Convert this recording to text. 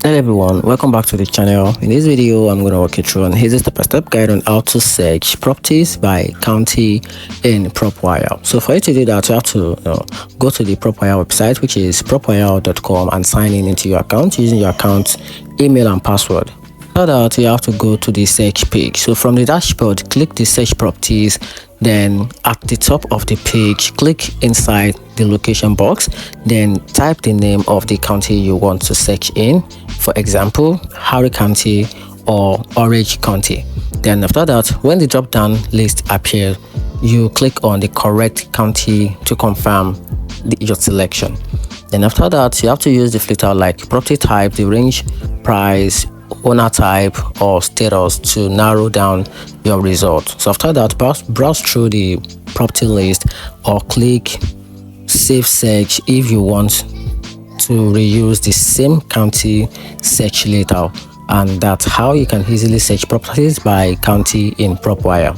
Hello everyone, welcome back to the channel. In this video I'm going to walk you through here's a step-by-step guide on how to search properties by county in Propwire. So for you to do that, you have to go to the Propwire website, which is propwire.com, and sign in into your account using your account email and password. After that, you have to go to the search page. So from the dashboard, click the search properties. Then at the top of the page, click inside the location box, then type the name of the county you want to search in. For example, Harry County or Orange County. Then after that, when the drop down list appears, you click on the correct county to confirm your selection. Then after that, you have to use the filter like property type, the range, price, owner type or status to narrow down your result. So after that, browse through the property list or click save search if you want to reuse the same county search later. And that's how you can easily search properties by county in Propwire.